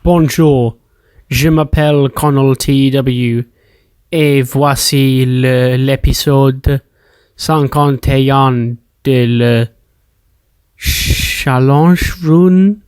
Bonjour, je m'appelle Connell TEW et voici l'épisode 51 de le Challenge Run.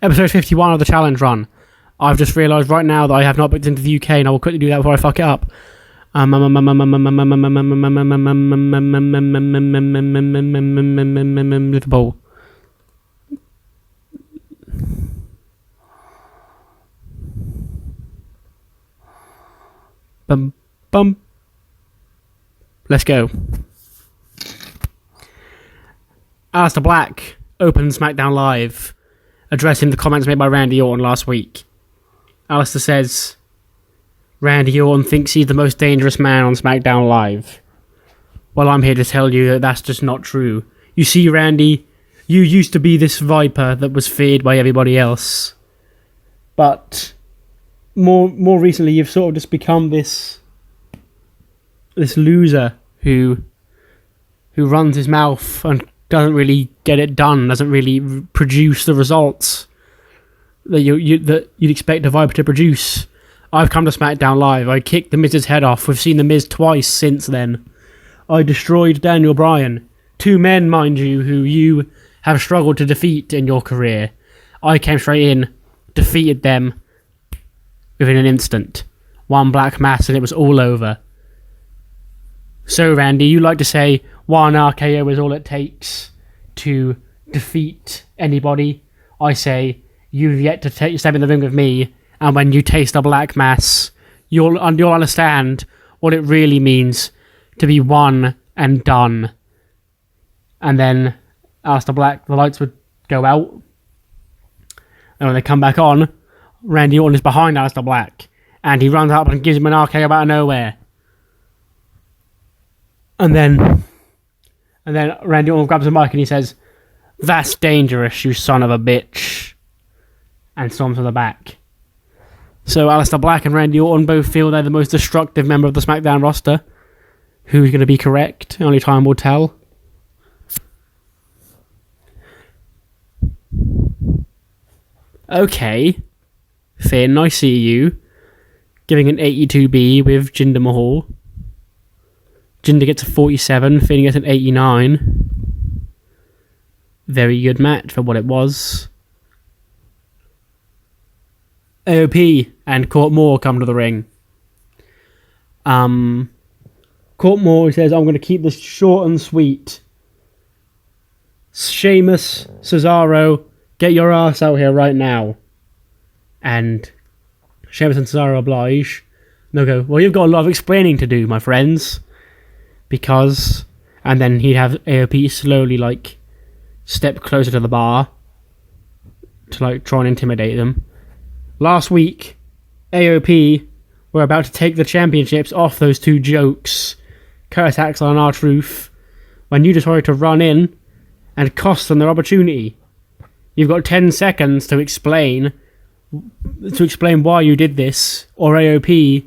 Episode 51 of the Challenge Run. I've just realised right now that I have not booked into the UK and I will quickly do that before I fuck it up. Liverpool. Bum, bum. Let's go. Aleister Black opens SmackDown Live, addressing the comments made by Randy Orton last week. Aleister says, Randy Orton thinks he's the most dangerous man on SmackDown Live. Well, I'm here to tell you that that's just not true. You see, Randy, you used to be this viper that was feared by everybody else. But more recently, you've sort of just become this loser who runs his mouth and doesn't really get it done, doesn't really produce the results that you'd expect a Viper to produce. I've come to SmackDown Live. I kicked The Miz's head off. We've seen The Miz twice since then. I destroyed Daniel Bryan. Two men, mind you, who you have struggled to defeat in your career. I came straight in, defeated them within an instant. One black mass and it was all over. So, Randy, you like to say one RKO is all it takes to defeat anybody. I say you've yet to step in the ring with me, and when you taste a black mass, you'll understand what it really means to be one and done. And then, Aleister Black, the lights would go out, and when they come back on, Randy Orton is behind Aleister Black, and he runs up and gives him an RKO out of nowhere. And then Randy Orton grabs the mic and he says, "That's dangerous, you son of a bitch," and storms to the back. So Aleister Black and Randy Orton both feel they're the most destructive member of the SmackDown roster. Who's going to be correct? Only time will tell. Okay, Finn, I see you. Giving an 82B with Jinder Mahal. Jinder gets a 47, Finn gets an 89. Very good match for what it was. AOP and Court Moore come to the ring. Court Moore says, I'm going to keep this short and sweet. Sheamus, Cesaro, get your ass out here right now. And Sheamus and Cesaro oblige. They'll go, well, you've got a lot of explaining to do, my friends. Because, and then he'd have AOP slowly, step closer to the bar to, try and intimidate them. Last week, AOP were about to take the championships off those two jokes, Curtis Axel and R-Truth, when you decided to run in and cost them their opportunity. You've got 10 seconds to explain why you did this, or AOP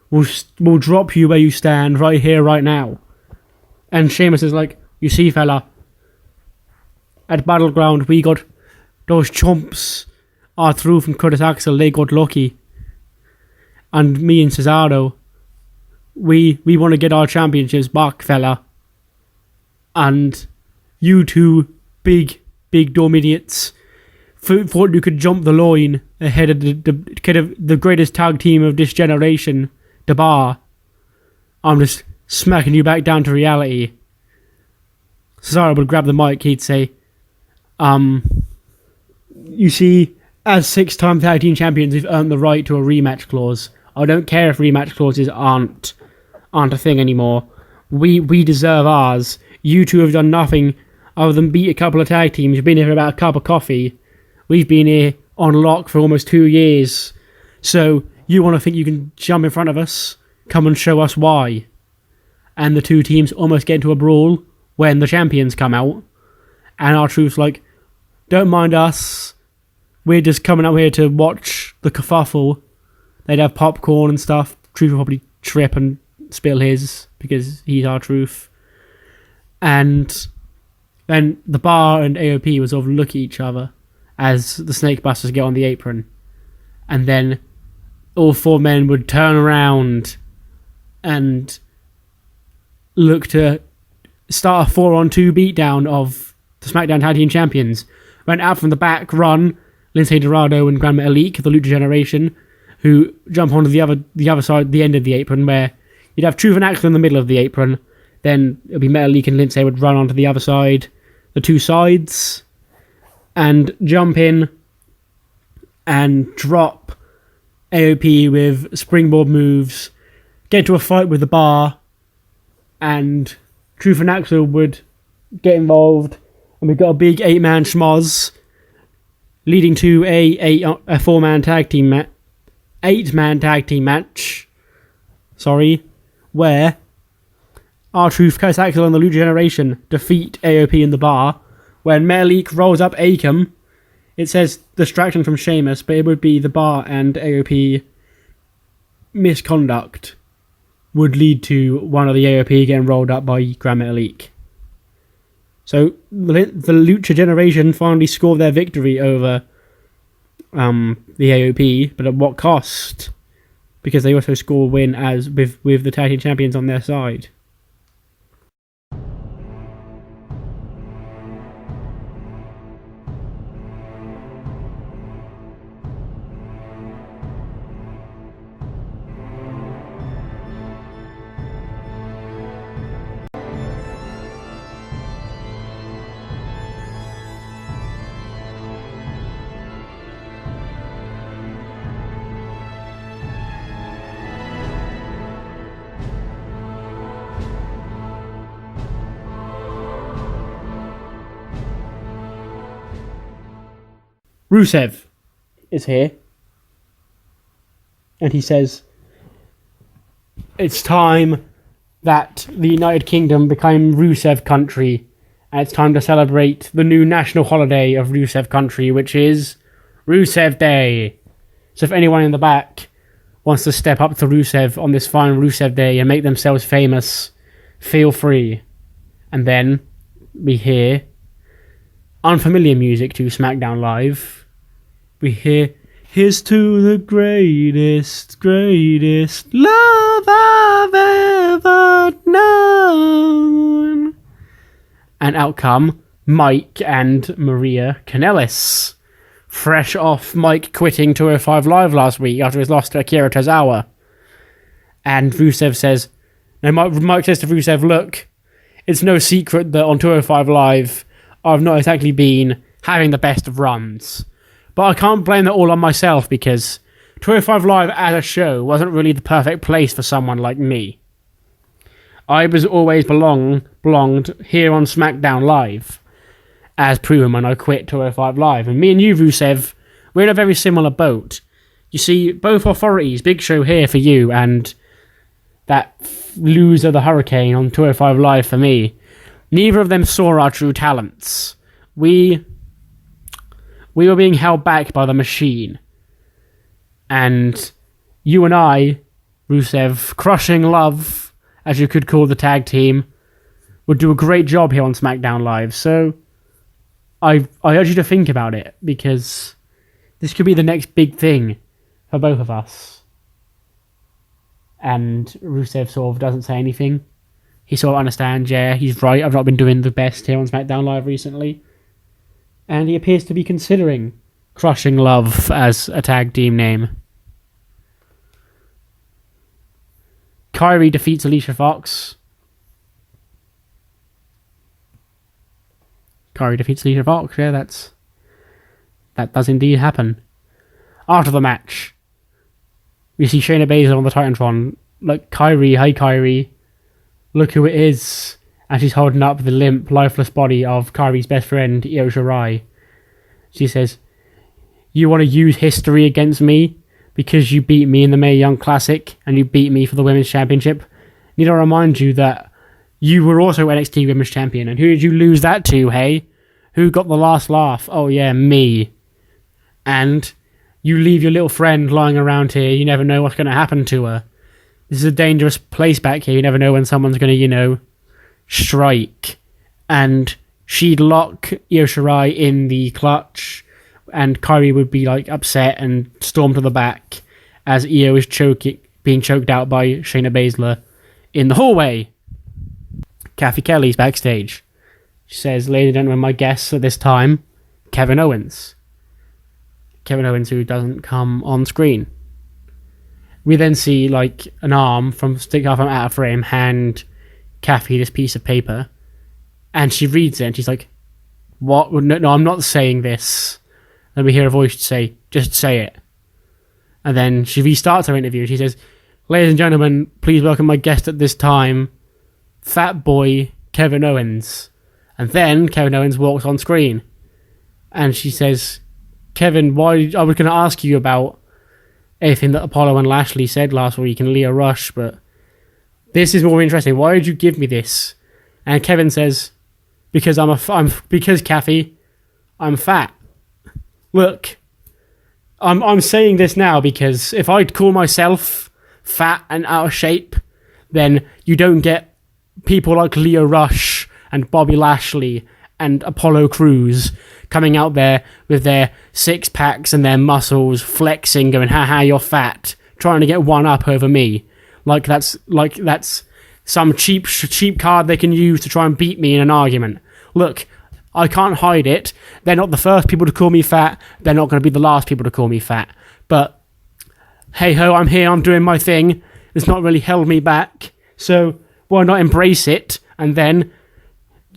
will drop you where you stand right here, right now. And Sheamus is like, you see, fella, at Battleground, we got those chumps R-Truth and Curtis Axel, they got lucky. And me and Cesaro, we want to get our championships back, fella. And you two big dumb idiots thought you could jump the line ahead of the greatest tag team of this generation, the Bar. I'm just smacking you back down to reality. Cesaro would grab the mic, he'd say, you see, as 6-time tag team champions, we've earned the right to a rematch clause. I don't care if rematch clauses aren't a thing anymore. We deserve ours. You two have done nothing other than beat a couple of tag teams. You've been here for about a cup of coffee. We've been here on lock for almost 2 years. So, you want to think you can jump in front of us? Come and show us why. And the two teams almost get into a brawl when the champions come out. And R-Truth's like, don't mind us. We're just coming out here to watch the kerfuffle. They'd have popcorn and stuff. Truth would probably trip and spill his because he's R-Truth. And then the Bar and AOP would sort of look at each other as the Snake Busters get on the apron. And then all 4 men would turn around and look to start a 4-on-2 beatdown of the SmackDown Tag Team Champions. Went out from the back, run, Lince Dorado and Gran Metalik, the Lucha Generation, who jump onto the other side, the end of the apron, where you'd have Truth and Axel in the middle of the apron. Then it'll be Metalik and Lince would run onto the other side, the 2 sides, and jump in and drop AOP with springboard moves, get into a fight with the bar, and Truth and Axel would get involved, and we've got a big 8-man schmoz leading to a 4-man tag team 8-man tag team match. Where R-Truth, Curtis Axel and the Lucha Generation defeat AOP in the bar. When Metalik rolls up Akam, it says distraction from Sheamus, but it would be the bar and AOP misconduct would lead to one of the AOP getting rolled up by Gran Metalik. So the Lucha Generation finally scored their victory over the AOP, but at what cost? Because they also score a win as with the tag team champions on their side. Rusev is here, and he says it's time that the United Kingdom became Rusev country, and it's time to celebrate the new national holiday of Rusev country, which is Rusev Day. So if anyone in the back wants to step up to Rusev on this fine Rusev Day and make themselves famous, feel free. And then we hear unfamiliar music to SmackDown Live. We hear, "Here's to the greatest love I've ever known." And out come Mike and Maria Kanellis, fresh off Mike quitting 205 Live last week after his loss to Akira Tozawa. And Rusev says, Mike says to Rusev, "Look, it's no secret that on 205 Live, I've not exactly been having the best of runs. But I can't blame that all on myself because 205 Live as a show wasn't really the perfect place for someone like me. I was always belonged here on SmackDown Live, as proven when I quit 205 Live. And me and you, Rusev, we're in a very similar boat. You see, both authorities, Big Show here for you, and that loser, the Hurricane, on 205 Live for me, neither of them saw our true talents. We were being held back by the machine. And you and I, Rusev, crushing love, as you could call the tag team, would do a great job here on SmackDown Live. So I urge you to think about it, because this could be the next big thing for both of us." And Rusev sort of doesn't say anything. He sort of understands, yeah, he's right, I've not been doing the best here on SmackDown Live recently. And he appears to be considering Crushing Love as a tag team name. Kairi defeats Alicia Fox. Yeah, that does indeed happen. After the match, we see Shayna Baszler on the Titantron. Look, Kairi, hey Kairi, look who it is. And she's holding up the limp, lifeless body of Kairi's best friend, Io Shirai. She says, "You want to use history against me because you beat me in the Mae Young Classic and you beat me for the Women's Championship? Need I remind you that you were also NXT Women's Champion, and who did you lose that to, hey? Who got the last laugh? Oh yeah, me. And you leave your little friend lying around here, you never know what's going to happen to her. This is a dangerous place back here, you never know when someone's going to, strike." And she'd lock Io Shirai in the clutch and Kyrie would be like upset and storm to the back as Io is being choked out by Shayna Baszler in the hallway. Kathy Kelly's backstage. She says, "Ladies and gentlemen, my guests at this time, Kevin Owens." Kevin Owens, who doesn't come on screen. We then see like an arm stick out from out of frame hand Kathy this piece of paper, and she reads it and she's like, "What? No, I'm not saying this." Then we hear a voice say, "Just say it." And then she restarts her interview. She says, "Ladies and gentlemen, please welcome my guest at this time, Fat Boy Kevin Owens." And then Kevin Owens walks on screen. And she says, "Kevin, why? I was going to ask you about anything that Apollo and Lashley said last week and Lio Rush, but this is more interesting. Why did you give me this?" And Kevin says, "Because because Kathy, I'm fat. Look, I'm saying this now because if I'd call myself fat and out of shape, then you don't get people like Lio Rush and Bobby Lashley and Apollo Crews coming out there with their six packs and their muscles flexing, going, 'Ha, you're fat,' trying to get one up over me. Like that's some cheap card they can use to try and beat me in an argument. Look, I can't hide it. They're not the first people to call me fat. They're not going to be the last people to call me fat. But hey ho, I'm here. I'm doing my thing. It's not really held me back. So why not embrace it? And then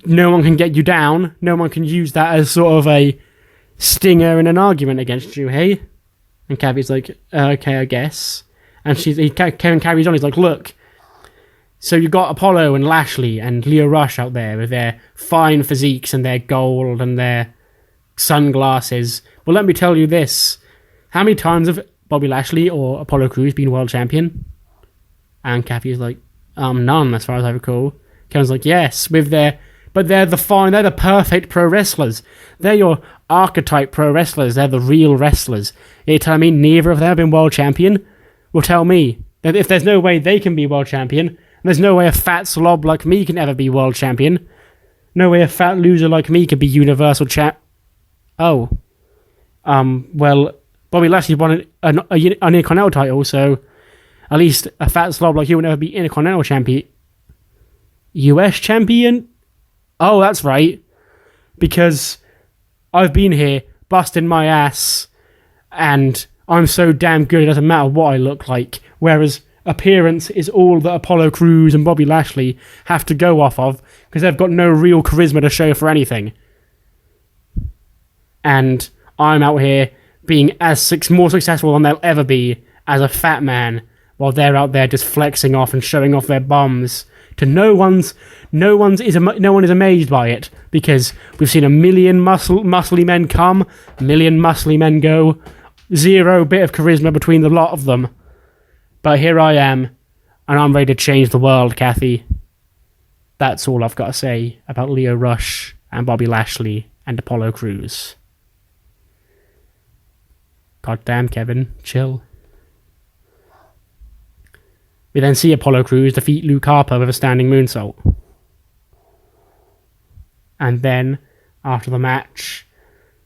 no one can get you down. No one can use that as sort of a stinger in an argument against you, hey?" And Cabby's like, "Okay, I guess." And Kevin carries on. He's like, "Look, so you got Apollo and Lashley and Lio Rush out there with their fine physiques and their gold and their sunglasses. Well, let me tell you this. How many times have Bobby Lashley or Apollo Crews been world champion?" And Kathy's like, "None, as far as I recall." Kevin's like, "Yes, but they're the perfect pro wrestlers. They're your archetype pro wrestlers. They're the real wrestlers. You're telling me neither of them have been world champion? Well, tell me. If there's no way they can be world champion, there's no way a fat slob like me can ever be world champion. No way a fat loser like me could be universal champ." Oh. Well, Bobby Lashley won an Intercontinental title, so at least a fat slob like you would never be Intercontinental champion. US champion? Oh, that's right. Because I've been here busting my ass and I'm so damn good it doesn't matter what I look like. Whereas appearance is all that Apollo Crews and Bobby Lashley have to go off of because they've got no real charisma to show for anything. And I'm out here being more successful than they'll ever be as a fat man while they're out there just flexing off and showing off their bums. To no one is amazed by it because we've seen a million muscly men come, a million muscly men go, zero bit of charisma between the lot of them. But here I am, and I'm ready to change the world, Kathy. That's all I've got to say about Lio Rush and Bobby Lashley and Apollo Crews. Goddamn, Kevin, chill. We then see Apollo Crews defeat Luke Harper with a standing moonsault. And then, after the match,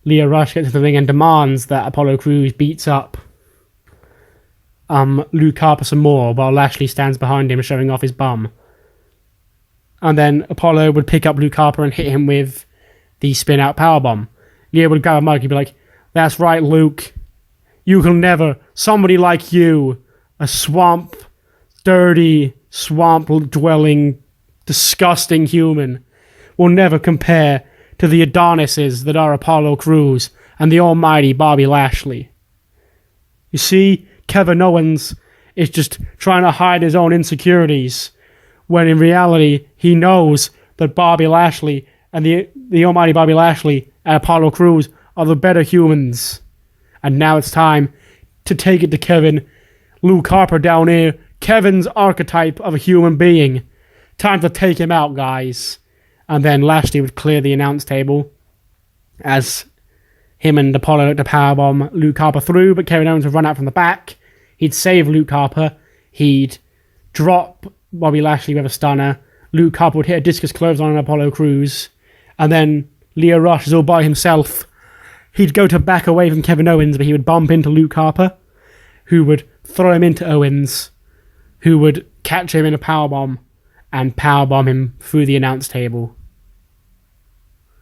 Lio Rush gets to the ring and demands that Apollo Crews beats up Luke Harper some more while Lashley stands behind him showing off his bum. And then Apollo would pick up Luke Harper and hit him with the spin-out powerbomb. Lio would grab a mic and be like, "That's right, Luke. You can never, somebody like you, a dirty, swamp-dwelling, disgusting human, will never compare to the Adonises that are Apollo Crews and the almighty Bobby Lashley." You see, Kevin Owens is just trying to hide his own insecurities, when in reality, he knows that Bobby Lashley and the almighty Bobby Lashley and Apollo Crews are the better humans. And now it's time to take it to Kevin. Luke Harper down here, Kevin's archetype of a human being. Time to take him out, guys. And then Lashley would clear the announce table as him and Apollo at the powerbomb Luke Harper through, but Kevin Owens would run out from the back. He'd save Luke Harper. He'd drop Bobby Lashley with a stunner. Luke Harper would hit a discus clothesline on Apollo Crews. And then Lio Rush is all by himself, he'd go to back away from Kevin Owens, but he would bump into Luke Harper, who would throw him into Owens, who would catch him in a powerbomb and powerbomb him through the announce table.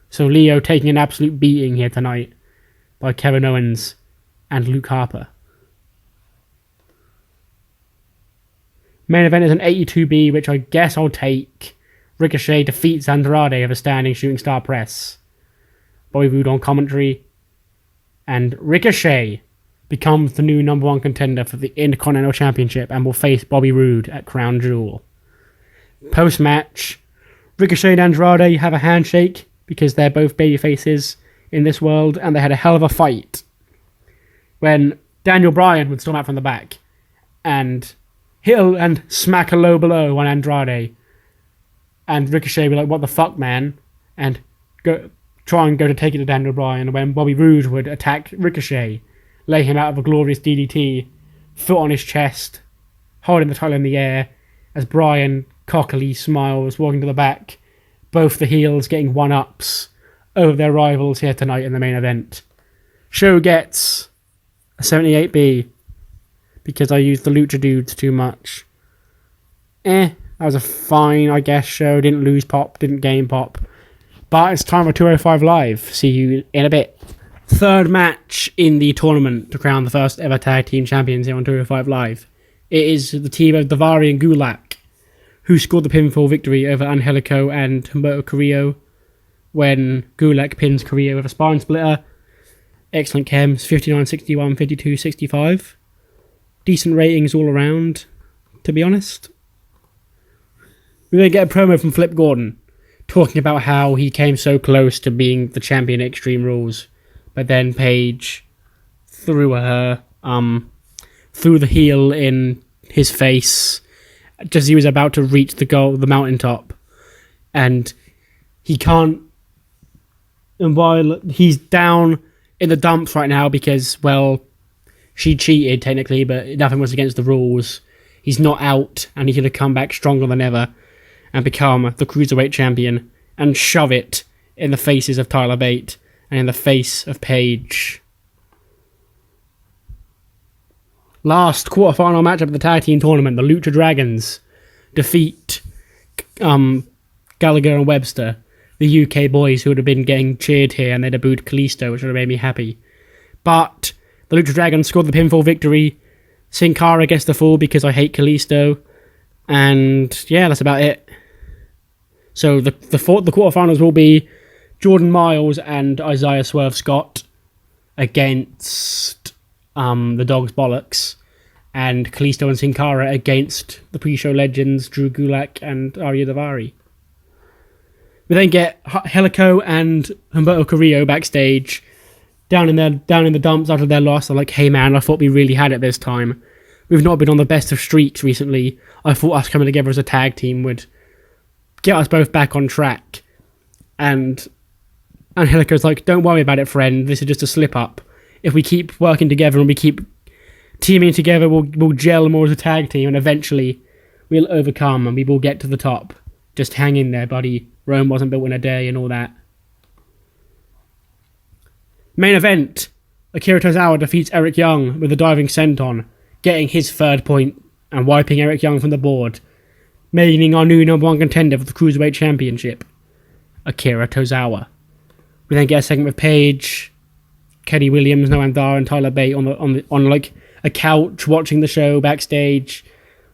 So Leo taking an absolute beating here tonight by Kevin Owens and Luke Harper. Main event is an 82B, which I guess I'll take. Ricochet defeats Andrade of a standing shooting star press. Bobby Roode on commentary. And Ricochet becomes the new number 1 contender for the Intercontinental Championship and will face Bobby Roode at Crown Jewel. Post-match, Ricochet and Andrade have a handshake because they're both babyfaces in this world, and they had a hell of a fight when Daniel Bryan would storm out from the back and hit and smack a low blow on Andrade, and Ricochet would be like, "What the fuck, man?" and try and go to take it to Daniel Bryan, when Bobby Roode would attack Ricochet, lay him out of a glorious DDT, foot on his chest, holding the title in the air, as Bryan cockily smiles, walking to the back, both the heels getting one-ups over their rivals here tonight in the main event. Show gets a 78B, because I used the Lucha Dudes too much. That was a fine, I guess, show. Didn't lose pop, didn't gain pop. But it's time for 205 Live. See you in a bit. Third match in the tournament to crown the first ever tag team champions here on 205 Live. It is the team of Daivari and Gulak, who scored the pinfall victory over Angelico and Humberto Carrillo when Gulak pins Carrillo with a spine splitter. Excellent chems, 59-61, 52-65. Decent ratings all around, to be honest. We're going to get a promo from Flip Gordon, talking about how he came so close to being the champion at Extreme Rules, but then Paige threw her, threw the heel in his face, just as he was about to reach the mountaintop, and he can't, and while he's down in the dumps right now because, well, she cheated technically, but nothing was against the rules. He's not out, and he's going to come back stronger than ever and become the Cruiserweight Champion and shove it in the faces of Tyler Bate and in the face of Paige. Last quarterfinal matchup of the tag team tournament, the Lucha Dragons defeat Gallagher and Webster, the UK boys who would have been getting cheered here, and they debuted Kalisto, which would have made me happy. But the Lucha Dragons scored the pinfall victory. Sin Cara gets the fall because I hate Kalisto. And yeah, that's about it. So the quarterfinals will be Jordan Miles and Isaiah Swerve Scott against the Dogs Bollocks, and Kalisto and Sin Cara against the pre-show legends Drew Gulak and Arya Daivari. We then get Helico and Humberto Carrillo backstage, down in the dumps after their loss. They're like, "Hey man, I thought we really had it this time. We've not been on the best of streaks recently. I thought us coming together as a tag team would get us both back on track." And Angelico's like, "Don't worry about it, friend. This is just a slip-up. If we keep working together and we keep teaming together, we'll gel more as a tag team, and eventually we'll overcome and we will get to the top. Just hang in there, buddy. Rome wasn't built in a day," and all that. Main event. Akira Tozawa defeats Eric Young with a diving senton, getting his third point and wiping Eric Young from the board, making our new number 1 contender for the Cruiserweight Championship, Akira Tozawa. We then get a segment with Paige, Kenny Williams, Noam Dar, and Tyler Bate on like a couch watching the show backstage,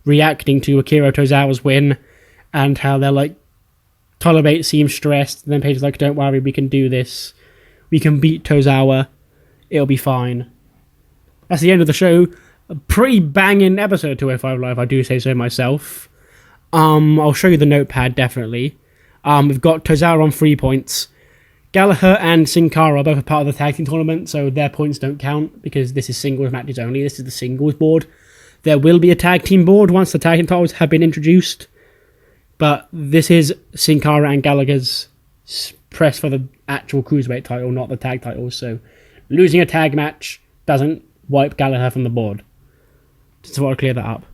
reacting to Akira Tozawa's win, and how they're like, Tyler Bate seems stressed, and then Paige is like, "Don't worry, we can do this. We can beat Tozawa. It'll be fine." That's the end of the show. A pretty banging episode 205 Live, I do say so myself. I'll show you the notepad, definitely. We've got Tozawa on 3 points. Gallagher and Sin Cara are both a part of the tag team tournament, so their points don't count because this is singles matches only. This is the singles board. There will be a tag team board once the tag team titles have been introduced, but this is Sin Cara and Gallagher's press for the actual Cruiserweight title, not the tag titles, so losing a tag match doesn't wipe Gallagher from the board. Just to clear that up.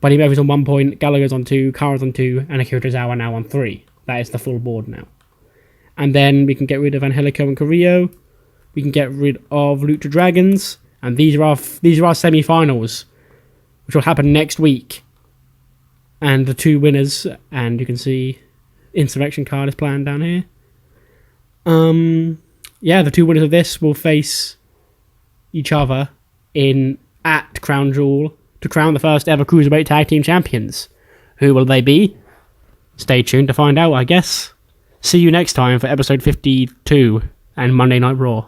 Buddy Murphy's on 1 point, Gallagher's on 2, Cara's on 2, and Akira Tozawa now on 3. That is the full board now. And then we can get rid of Angelico and Carrillo. we can get rid of Lucha Dragons, and these are our semi-finals, which will happen next week. And the 2 winners, and you can see Insurrextion card is planned down here. The 2 winners of this will face each other at Crown Jewel to crown the first ever Cruiserweight Tag Team Champions. Who will they be? Stay tuned to find out, I guess. See you next time for episode 52 and Monday Night Raw.